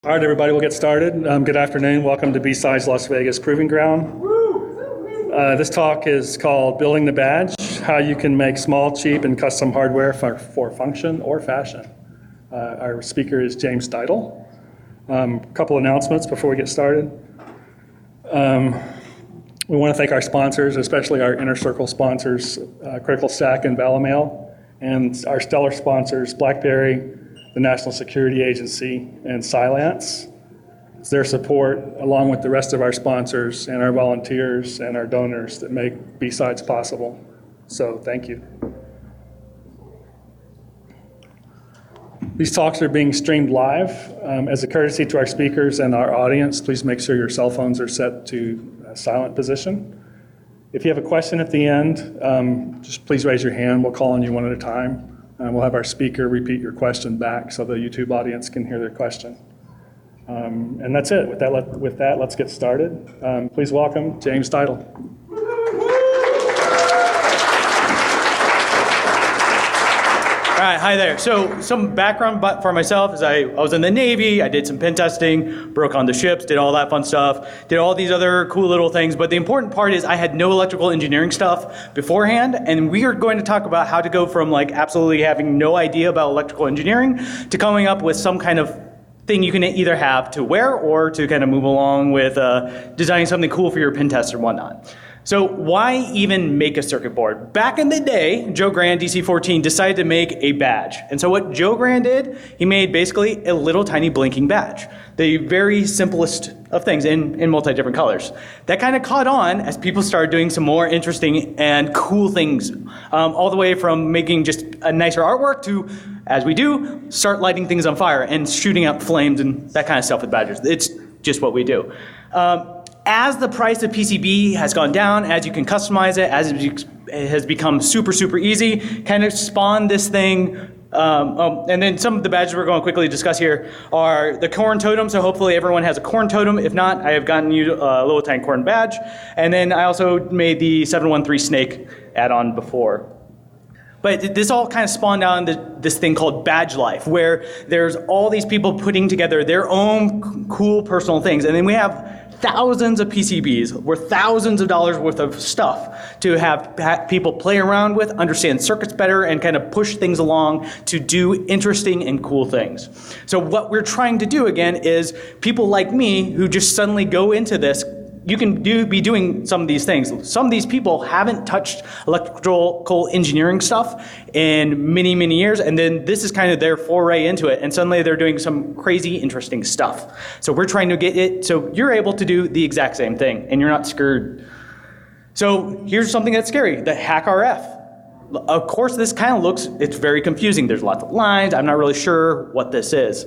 All right, everybody, we'll get started. Good afternoon. Welcome to BSides Las Vegas Proving Ground. This talk is called Building the Badge, how you can make small, cheap, and custom hardware for function or fashion. Our speaker is James Dietle. A couple announcements before we get started. We want to thank our sponsors, especially our Inner Circle sponsors, Critical Stack and Valamail, and our stellar sponsors, BlackBerry, the National Security Agency, and Cylance. It's their support, along with the rest of our sponsors and our volunteers and our donors, that make BSides possible. So thank you. These talks are being streamed live. As a courtesy to our speakers and our audience, please make sure your cell phones are set to a silent position. If you have a question at the end, just please raise your hand. We'll call on you one at a time. We'll have our speaker repeat your question back so the YouTube audience can hear their question. And that's it. With that, let's get started. Please welcome James Dietle. All right, hi there. So some background for myself is I was in the Navy, I did some pen testing, broke onto ships, did all that fun stuff, did all these other cool little things, but the important part is I had no electrical engineering stuff beforehand, and we are going to talk about how to go from like absolutely having no idea about electrical engineering to coming up with some kind of thing you can either have to wear or to kind of move along with designing something cool for your pen test or whatnot. So why even make a circuit board? Back in the day, Joe Grand, DC-14, decided to make a badge. And so what Joe Grand did, he made basically a little tiny blinking badge. The very simplest of things in multi-different colors. That kind of caught on as people started doing some more interesting and cool things. All the way from making just a nicer artwork to, as we do, start lighting things on fire and shooting out flames and that kind of stuff with badges. It's just what we do. As the price of PCB has gone down, as you can customize it, as it has become super, super easy, kind of spawned this thing. And then some of the badges we're going to quickly discuss here are the corn totem. So hopefully everyone has a corn totem. If not, I have gotten you a little tiny corn badge. And then I also made the 713 snake add-on before. But this all kind of spawned out into this thing called Badge Life, where there's all these people putting together their own cool personal things. And then we have thousands of PCBs worth thousands of dollars worth of stuff to have people play around with, understand circuits better, and kind of push things along to do interesting and cool things. So what we're trying to do again is people like me who just suddenly go into this. You can be doing some of these things. Some of these people haven't touched electrical engineering stuff in many, many years, and then this is kind of their foray into it, and suddenly they're doing some crazy, interesting stuff. So we're trying to get it so you're able to do the exact same thing, and you're not scared. So here's something that's scary, the hack RF. Of course, this kind of it's very confusing. There's lots of lines. I'm not really sure what this is.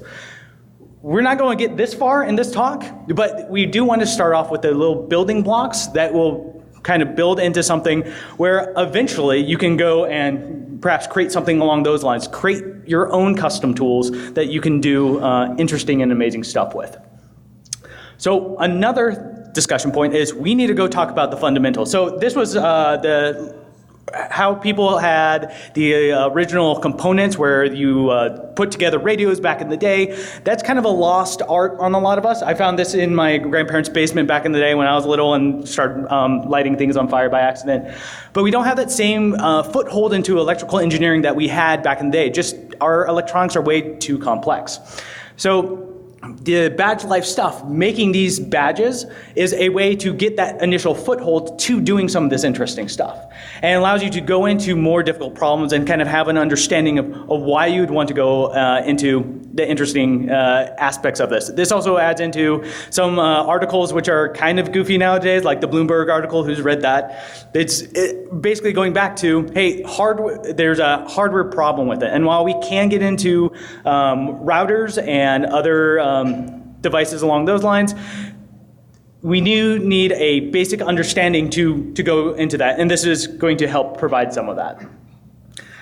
We're not going to get this far in this talk, but we do want to start off with the little building blocks that will kind of build into something where eventually you can go and perhaps create something along those lines, create your own custom tools that you can do interesting and amazing stuff with. So another discussion point is we need to go talk about the fundamentals. So this was how people had the original components where you put together radios back in the day. That's kind of a lost art on a lot of us. I found this in my grandparents' basement back in the day when I was little and started lighting things on fire by accident. But we don't have that same foothold into electrical engineering that we had back in the day. Just our electronics are way too complex. So the badge life stuff, making these badges, is a way to get that initial foothold to doing some of this interesting stuff. And it allows you to go into more difficult problems and kind of have an understanding of why you'd want to go into the interesting aspects of this. This also adds into some articles which are kind of goofy nowadays, like the Bloomberg article, who's read that? It's basically going back to, hey, there's a hardware problem with it. And while we can get into routers and other devices along those lines, we do need a basic understanding to go into that, and this is going to help provide some of that.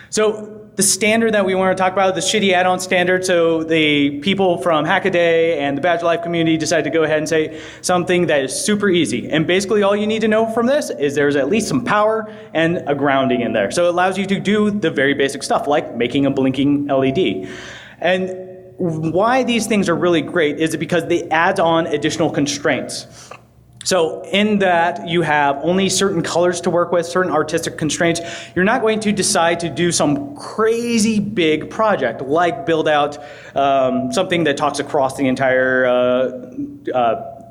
So the standard that we want to talk about, the shitty add-on standard, so the people from Hackaday and the Badge Life community decided to go ahead and say something that is super easy. And basically all you need to know from this is there's at least some power and a grounding in there. So it allows you to do the very basic stuff, like making a blinking LED. And why these things are really great is because they add on additional constraints. So in that you have only certain colors to work with, certain artistic constraints. You're not going to decide to do some crazy big project, like build out something that talks across the entire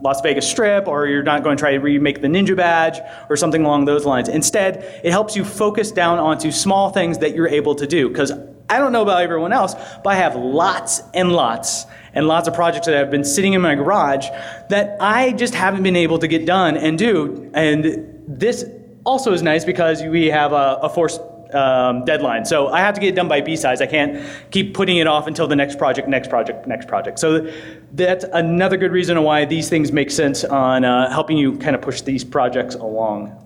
Las Vegas Strip, or you're not going to try to remake the Ninja Badge or something along those lines. Instead, it helps you focus down onto small things that you're able to do. Because I don't know about everyone else, but I have lots and lots of projects that have been sitting in my garage that I just haven't been able to get done and do. And this also is nice because we have a forced deadline. So I have to get it done by B-sides. I can't keep putting it off until the next project. So that's another good reason why these things make sense on helping you kind of push these projects along.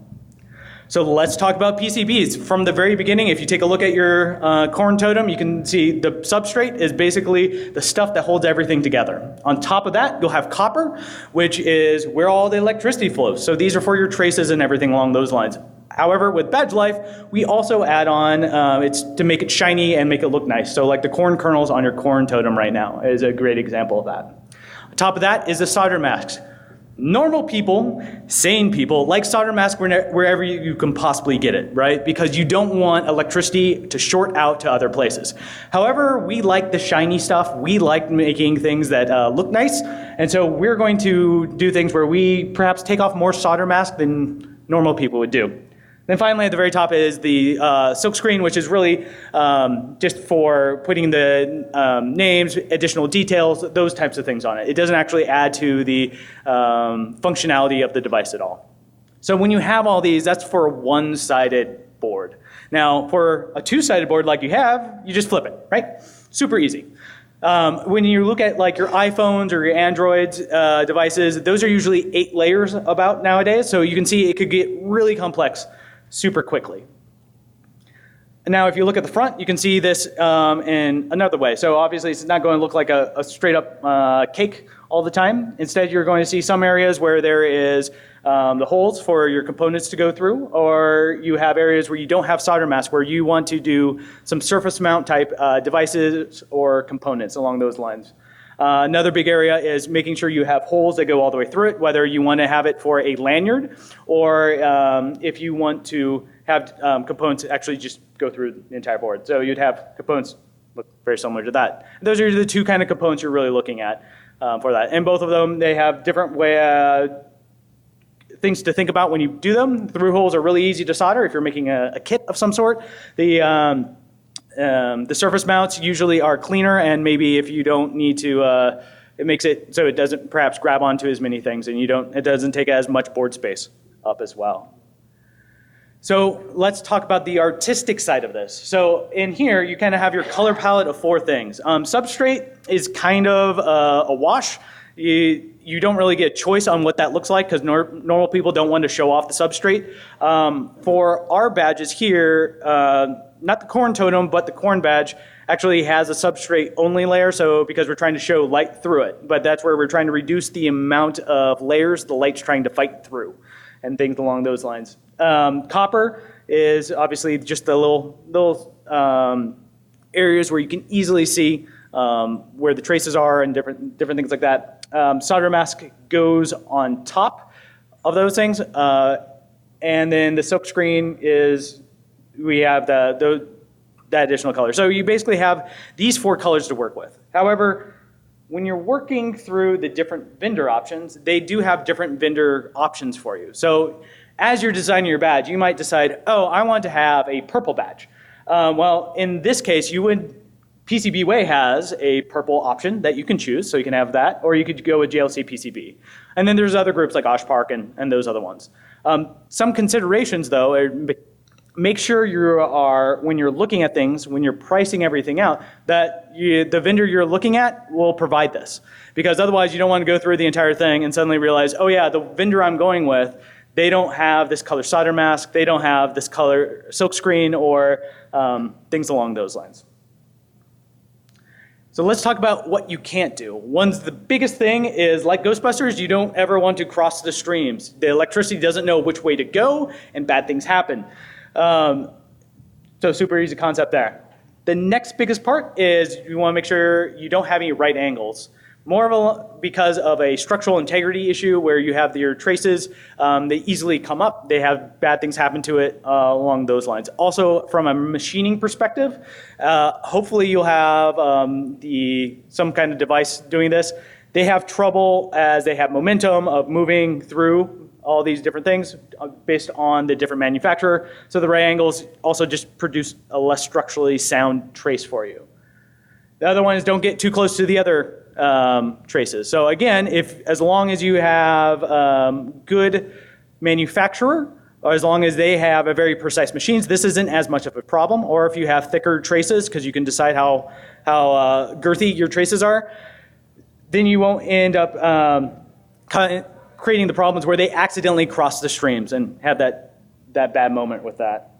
So let's talk about PCBs. From the very beginning, if you take a look at your corn totem, you can see the substrate is basically the stuff that holds everything together. On top of that, you'll have copper, which is where all the electricity flows. So these are for your traces and everything along those lines. However, with Badge Life, we also add on, it's to make it shiny and make it look nice. So like the corn kernels on your corn totem right now is a great example of that. On top of that is the Soldermask. Normal people, sane people, like Soldermask wherever you can possibly get it, right? Because you don't want electricity to short out to other places. However, we like the shiny stuff. We like making things that look nice. And so we're going to do things where we perhaps take off more Soldermask than normal people would do. Then finally, at the very top is the Silkscreen, which is really just for putting the names, additional details, those types of things on it. It doesn't actually add to the functionality of the device at all. So when you have all these, that's for a one-sided board. Now, for a two-sided board like you have, you just flip it, right? Super easy. When you look at like your iPhones or your Androids devices, those are usually 8 layers about nowadays. So you can see it could get really complex super quickly. And now if you look at the front, you can see this in another way. So obviously it's not going to look like a straight up cake all the time. Instead, you're going to see some areas where there is the holes for your components to go through, or you have areas where you don't have solder mask, where you want to do some surface mount type devices or components along those lines. Another big area is making sure you have holes that go all the way through it, whether you want to have it for a lanyard or if you want to have components actually just go through the entire board. So you'd have components look very similar to that. Those are the two kind of components you're really looking at for that. And both of them, they have different things to think about when you do them. Through holes are really easy to solder if you're making a kit of some sort. The surface mounts usually are cleaner, and maybe if you don't need to, it makes it so it doesn't perhaps grab onto as many things, and it doesn't take as much board space up as well. So let's talk about the artistic side of this. So in here, you kind of have your color palette of 4 things. Substrate is kind of a wash. You don't really get a choice on what that looks like because normal people don't want to show off the substrate. For our badges here, not the corn totem, but the corn badge actually has a substrate only layer, so because we're trying to show light through it. But that's where we're trying to reduce the amount of layers the light's trying to fight through and things along those lines. Copper is obviously just the little areas where you can easily see where the traces are and different things like that. Solder mask goes on top of those things. And then the silkscreen is, we have that additional color. So you basically have these 4 colors to work with. However, when you're working through the different vendor options, they do have different vendor options for you. So as you're designing your badge, you might decide, oh, I want to have a purple badge. Well, in this case, PCBWay has a purple option that you can choose, so you can have that, or you could go with JLC PCB. And then there's other groups like OshPark and those other ones. Some considerations, though, are make sure when you're looking at things, when you're pricing everything out, that the vendor you're looking at will provide this. Because otherwise, you don't want to go through the entire thing and suddenly realize, oh yeah, the vendor I'm going with, they don't have this color solder mask, they don't have this color silkscreen, or things along those lines. So let's talk about what you can't do. The biggest thing is, like Ghostbusters, you don't ever want to cross the streams. The electricity doesn't know which way to go, and bad things happen. So super easy concept there. The next biggest part is you want to make sure you don't have any right angles. More of because of a structural integrity issue where you have your traces, they easily come up. They have bad things happen to it along those lines. Also, from a machining perspective, hopefully you'll have some kind of device doing this. They have trouble as they have momentum of moving through all these different things based on the different manufacturer. So the right angles also just produce a less structurally sound trace for you. The other one is don't get too close to the other traces. So again, as long as you have good manufacturer, or as long as they have a very precise machines, this isn't as much of a problem. Or if you have thicker traces, because you can decide how girthy your traces are, then you won't end up creating the problems where they accidentally cross the streams and have that bad moment with that.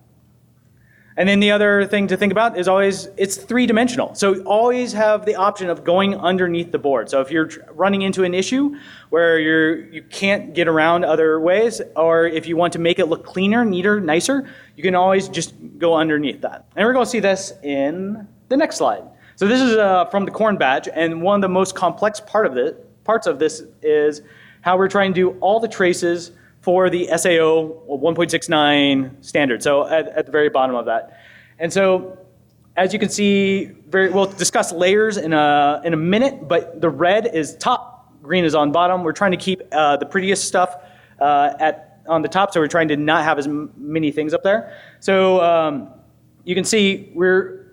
And then the other thing to think about is always, it's three-dimensional. So always have the option of going underneath the board. So if you're running into an issue where you can't get around other ways, or if you want to make it look cleaner, neater, nicer, you can always just go underneath that. And we're going to see this in the next slide. So this is from the corn badge, and one of the most complex parts of this is how we're trying to do all the traces for the SAO 1.69 standard, so at the very bottom of that. And so, as you can see, we'll discuss layers in a minute, but the red is top, green is on bottom. We're trying to keep the prettiest stuff on the top, so we're trying to not have as many things up there. So you can see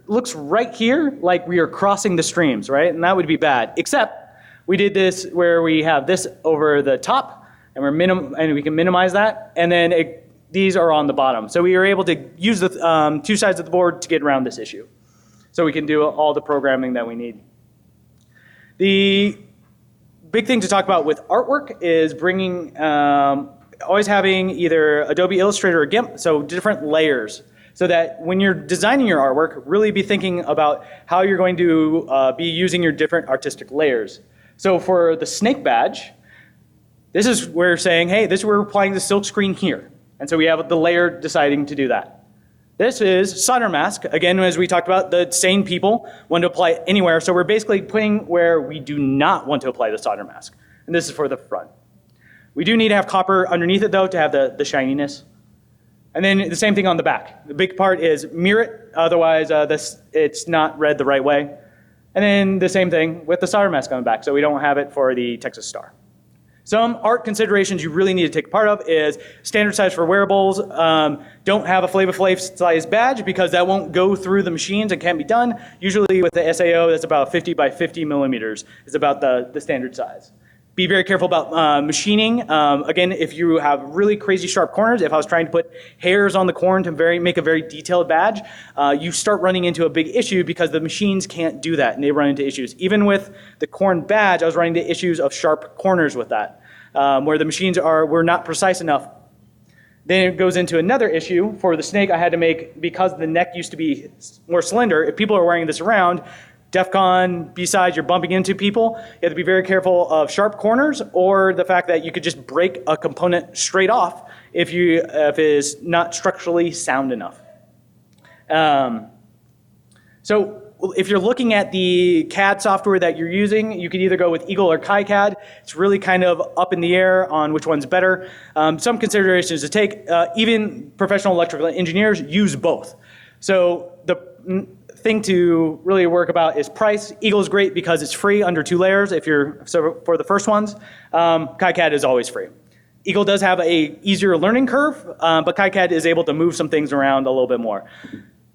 looks right here like we are crossing the streams, right? And that would be bad, except we did this where we have this over the top, and we can minimize that, and then these are on the bottom. So we are able to use the two sides of the board to get around this issue. So we can do all the programming that we need. The big thing to talk about with artwork is bringing, always having either Adobe Illustrator or GIMP, so different layers, so that when you're designing your artwork, really be thinking about how you're going to be using your different artistic layers. So for the snake badge, this is where we're saying, hey, this is where we're applying the Silkscreen here. And so we have the layer deciding to do that. This is Soldermask. Again, as we talked about, the sane people want to apply it anywhere. So we're basically putting where we do not want to apply the Soldermask. And this is for the front. We do need to have copper underneath it, though, to have the shininess. And then the same thing on the back. The big part is mirror it. Otherwise, it's not read the right way. And then the same thing with the Soldermask on the back. So we don't have it for the Texas star. Some art considerations you really need to take part of is standard size for wearables. Don't have a Flavor Flav size badge because that won't go through the machines and can't be done. Usually with the SAO, that's about 50 by 50 millimeters is about the standard size. Be very careful about machining. Again, if you have really crazy sharp corners, if I was trying to put hairs on the corn to make a very detailed badge, you start running into a big issue because the machines can't do that and they run into issues. Even with the corn badge, I was running into issues of sharp corners with that, where the machines were not precise enough. Then it goes into another issue. For the snake, I had to make, because the neck used to be more slender, if people are wearing this around, DEF CON, B-sides, you're bumping into people. You have to be very careful of sharp corners or the fact that you could just break a component straight off if it is not structurally sound enough. So if you're looking at the CAD software that you're using, you could either go with Eagle or KiCad. It's really kind of up in the air on which one's better. Some considerations to take, even professional electrical engineers use both. So the thing to really work about is price. Eagle is great because it's free under 2 layers for the first ones. KiCad is always free. Eagle does have a easier learning curve, but KiCad is able to move some things around a little bit more.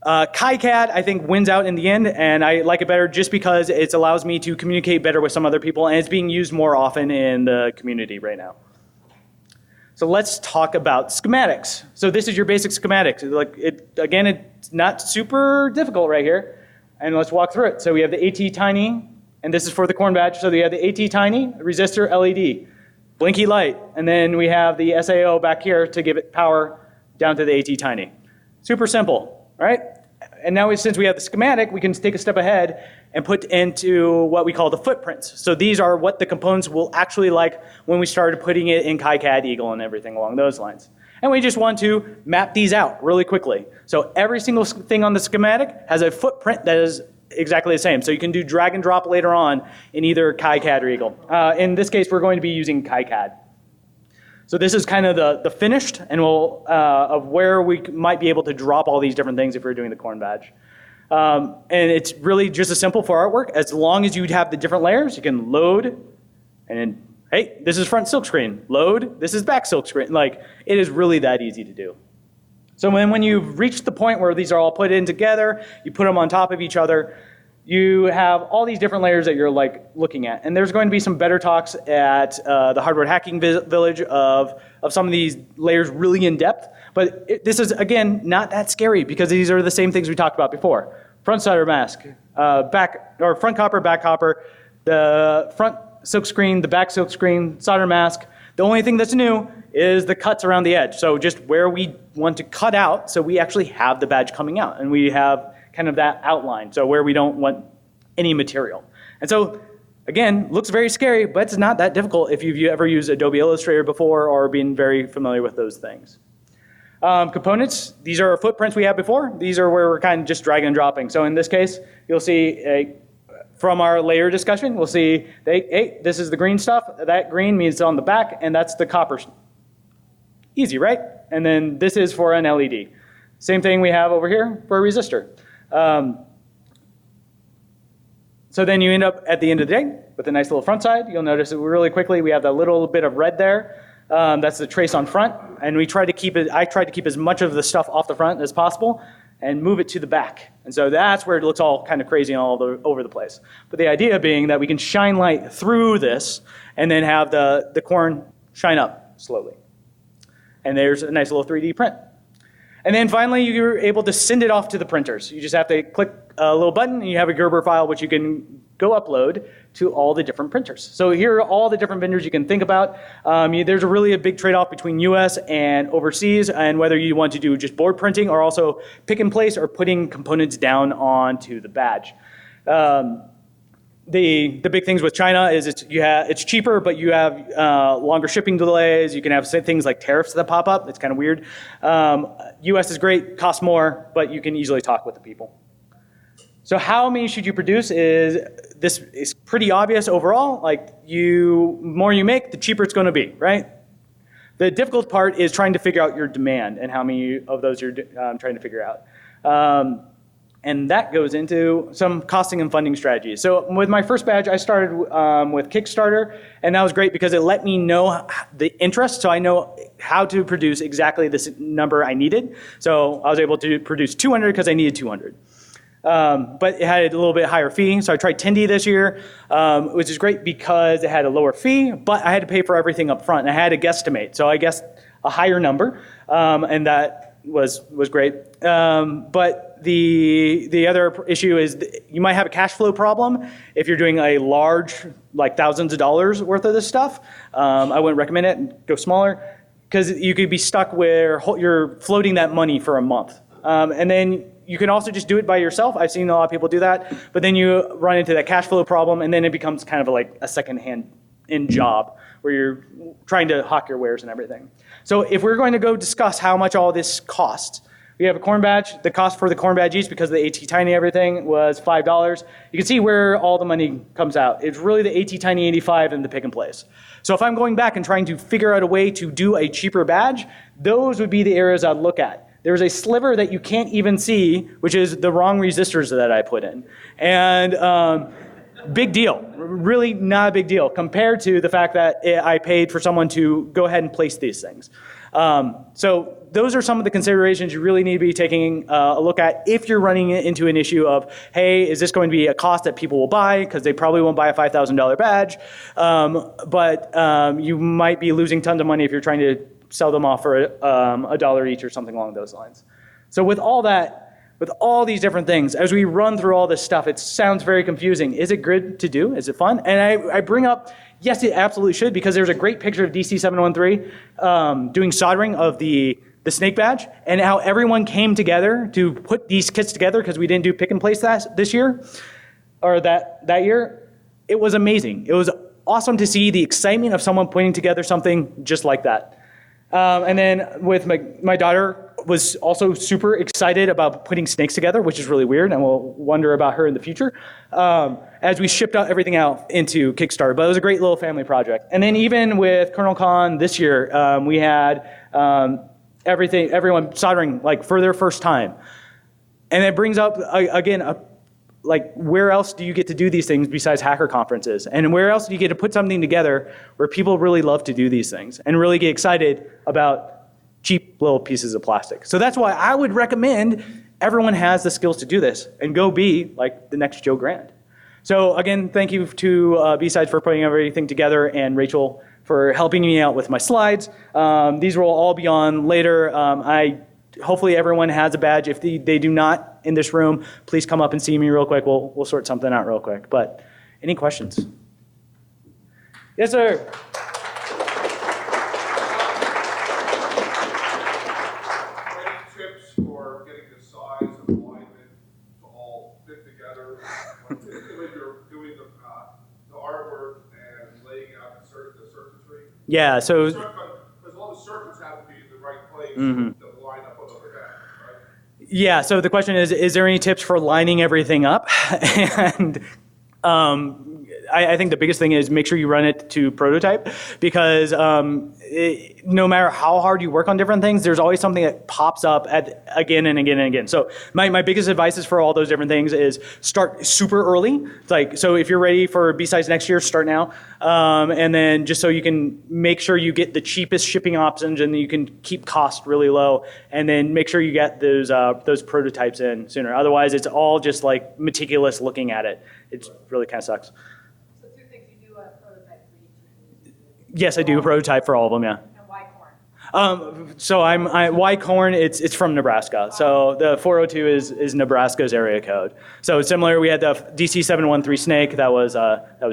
KiCad, I think, wins out in the end, and I like it better just because it allows me to communicate better with some other people, and it's being used more often in the community right now. So let's talk about schematics. So this is your basic schematics. Again, it's not super difficult right here, and let's walk through it. So we have the AT Tiny, and this is for the corn badge. So we have the AT Tiny, resistor, LED, blinky light, and then we have the SAO back here to give it power down to the AT Tiny. Super simple, right? And now since we have the schematic, we can take a step ahead and put into what we call the footprints. So these are what the components will actually like when we started putting it in KiCad, Eagle, and everything along those lines. And we just want to map these out really quickly. So every single thing on the schematic has a footprint that is exactly the same. So you can do drag and drop later on in either KiCad or Eagle. In this case, we're going to be using KiCad. So this is kind of the finished and of where we might be able to drop all these different things if we're doing the corn badge. And it's really just as simple for artwork. As long as you have the different layers, you can load, and then, hey, this is front Silkscreen. Load, this is back Silkscreen. Like, it is really that easy to do. So when you've reached the point where these are all put in together, you put them on top of each other, you have all these different layers that you're like looking at. And there's going to be some better talks at the Hardware Hacking Village of some of these layers really in depth. But this is, again, not that scary because these are the same things we talked about before. Front Soldermask, front copper, back copper, the front Silkscreen, the back Silkscreen, Soldermask. The only thing that's new is the cuts around the edge. So just where we want to cut out so we actually have the badge coming out and we have kind of that outline. So where we don't want any material. And so again, looks very scary, but it's not that difficult if you've ever used Adobe Illustrator before or been very familiar with those things. Components, these are footprints we had before. These are where we're kind of just dragging and dropping. So in this case, you'll see from our layer discussion, we'll see, hey, this is the green stuff. That green means it's on the back, and that's the copper. Easy, right? And then this is for an LED. Same thing we have over here for a resistor. So then you end up at the end of the day with a nice little front side. You'll notice that really quickly we have that little bit of red there. That's the trace on front, and we try to keep it. I tried to keep as much of the stuff off the front as possible and move it to the back. And so that's where it looks all kind of crazy and all over the place. But the idea being that we can shine light through this and then have the corn shine up slowly. And there's a nice little 3D print. And then finally, you're able to send it off to the printers. You just have to click a little button, and you have a Gerber file, which you can go upload to all the different printers. So here are all the different vendors you can think about. There's really a big trade-off between US and overseas, and whether you want to do just board printing or also pick and place or putting components down onto the badge. The big things with China is it's cheaper, but you have longer shipping delays. You can have things like tariffs that pop up. It's kind of weird. US is great, costs more, but you can easily talk with the people. So how many should you produce this is pretty obvious overall. Like more you make, the cheaper it's going to be, right? The difficult part is trying to figure out your demand and how many of those you're trying to figure out. And that goes into some costing and funding strategies. So with my first badge, I started with Kickstarter, and that was great because it let me know the interest, so I know how to produce exactly this number I needed. So I was able to produce 200 because I needed 200. But it had a little bit higher fee, so I tried Tendy this year, which is great because it had a lower fee, but I had to pay for everything up front, and I had to guesstimate. So I guessed a higher number, and that was great. But the other issue is you might have a cash flow problem if you're doing a large, like thousands of dollars worth of this stuff. I wouldn't recommend it, and go smaller, because you could be stuck where you're floating that money for a month. And then you can also just do it by yourself. I've seen a lot of people do that, but then you run into that cash flow problem, and then it becomes kind of like a second-hand job where you're trying to hawk your wares and everything. So if we're going to go discuss how much all this costs, we have a corn badge. The cost for the corn badge each, because of the AT Tiny everything, was $5. You can see where all the money comes out. It's really the AT Tiny 85 and the pick and place. So if I'm going back and trying to figure out a way to do a cheaper badge, those would be the areas I'd look at. There's a sliver that you can't even see, which is the wrong resistors that I put in. And big deal, really not a big deal compared to the fact that I paid for someone to go ahead and place these things. So those are some of the considerations you really need to be taking a look at if you're running into an issue of, hey, is this going to be a cost that people will buy? Because they probably won't buy a $5,000 badge. But you might be losing tons of money if you're trying to sell them off for $1 each or something along those lines. So with all that, with all these different things, as we run through all this stuff, it sounds very confusing. Is it good to do? Is it fun? And I bring up, yes, it absolutely should, because there's a great picture of DC713 doing soldering of the snake badge, and how everyone came together to put these kits together, because we didn't do pick and place this year, or that year. It was amazing. It was awesome to see the excitement of someone putting together something just like that. And then with my daughter was also super excited about putting snakes together, which is really weird, and we'll wonder about her in the future, as we shipped out everything out into Kickstarter. But it was a great little family project. And then even with KernelCon this year, we had everyone soldering like for their first time. And it brings up, again, like where else do you get to do these things besides hacker conferences? And where else do you get to put something together where people really love to do these things and really get excited about cheap little pieces of plastic? So that's why I would recommend everyone has the skills to do this and go be like the next Joe Grand. So again, thank you to B-Sides for putting everything together, and Rachel for helping me out with my slides. These will all be on later. Hopefully everyone has a badge. If they do not in this room, please come up and see me real quick. We'll sort something out real quick. But any questions? Yes, sir. Any tips for getting the size and alignment to all fit together, particularly when you're doing the artwork and laying out the circuitry? Yeah, so Because all the circuits have to be in the right place to line up with other guys, right? yeah, so the question is there any tips for lining everything up? And I think the biggest thing is make sure you run it to prototype, because no matter how hard you work on different things, there's always something that pops up again and again and again. So my biggest advice is for all those different things is start super early. Like, so if you're ready for B-Sides next year, start now. And then just so you can make sure you get the cheapest shipping options and you can keep cost really low. And then make sure you get those prototypes in sooner. Otherwise, it's all just like meticulous looking at it. It really kind of sucks. So two things, you do a prototype for each. Yes, I do a prototype for all of them, yeah. And why corn? So why corn? It's from Nebraska. So the 402 is Nebraska's area code. So similar, we had the DC 713 snake. That was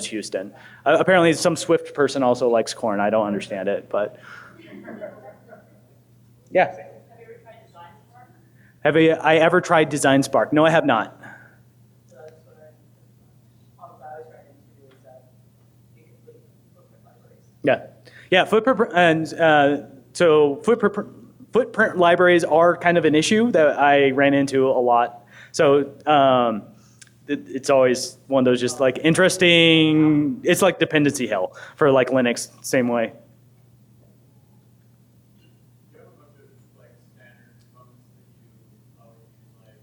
Houston. Apparently, some Swift person also likes corn. I don't understand it, but yeah. Have you ever tried Design Spark? Have I ever tried Design Spark? No, I have not. So that's what I always ran into is that you complete footprint libraries. Yeah. Footprint and so footprint libraries are kind of an issue that I ran into a lot. So it's always one of those just like interesting. It's like dependency hell for like Linux, same way. You have a bunch of like standard components that you always use, like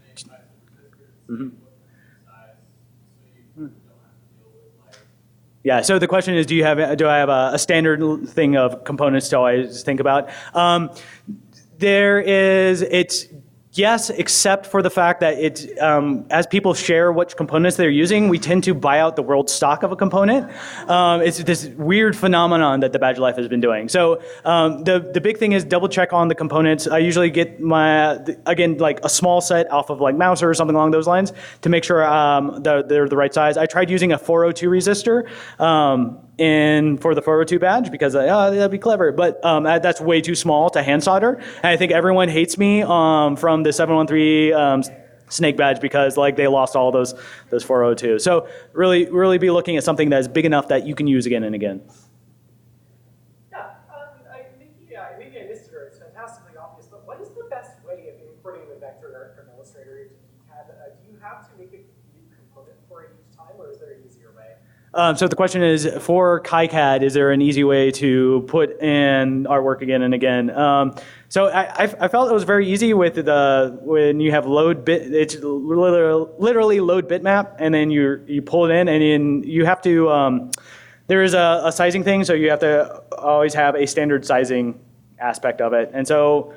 same size of resistors, same size, so you don't have to deal with like. Yeah, so the question is, do I have a standard thing of components to always think about? It's yes, except for the fact that as people share which components they're using, we tend to buy out the world stock of a component. It's this weird phenomenon that the Badge Life has been doing. So the big thing is double check on the components. I usually get again, like a small set off of like Mouser or something along those lines to make sure they're the right size. I tried using a 402 resistor for the 402 badge because that'd be clever, but that's way too small to hand solder. And I think everyone hates me from the 713 snake badge because like they lost all those 402. So really be looking at something that is big enough that you can use again and again. Maybe I missed it or it's fantastically obvious, but what is the best way of importing the vector art from Illustrator into KiCad? Do you have to make a new component for it each time, or is there an easier way? So the question is, for KiCad, is there an easy way to put in artwork again and again? So I felt it was very easy with when you have load bit. It's literally load bitmap, and then you pull it in, and then you have to. There is a sizing thing, so you have to always have a standard sizing aspect of it, and so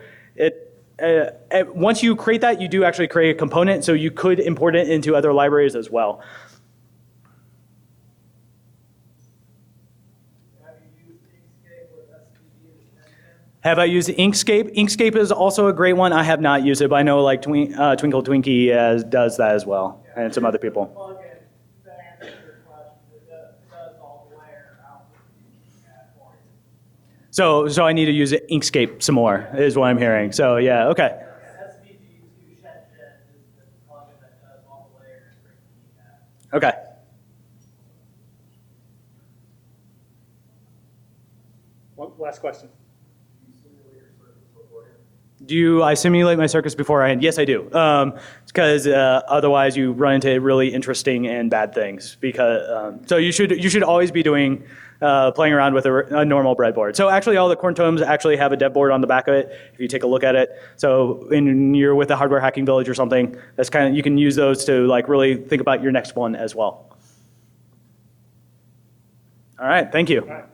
once you create that, you do actually create a component, so you could import it into other libraries as well. Have I used Inkscape? Inkscape is also a great one. I have not used it, but I know like Twinkle Twinkie does that as well, and some other people. Plug in to answer your question, it does all the layer out for you. So I need to use Inkscape some more, is what I'm hearing. So yeah, okay. SVG2 Shenzhen is the plugin that does all the layers for KiCad. Okay. One last question. Do I simulate my circuits beforehand? Yes, I do. Because otherwise you run into really interesting and bad things. So you should always be doing playing around with a normal breadboard. So actually, all the Corn Tomes actually have a dev board on the back of it. If you take a look at it, so when you're with a hardware hacking village or something, that's you can use those to like really think about your next one as well. All right, thank you. All right.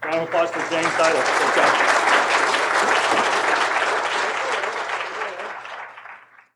Round of applause for James Dietle. Good job.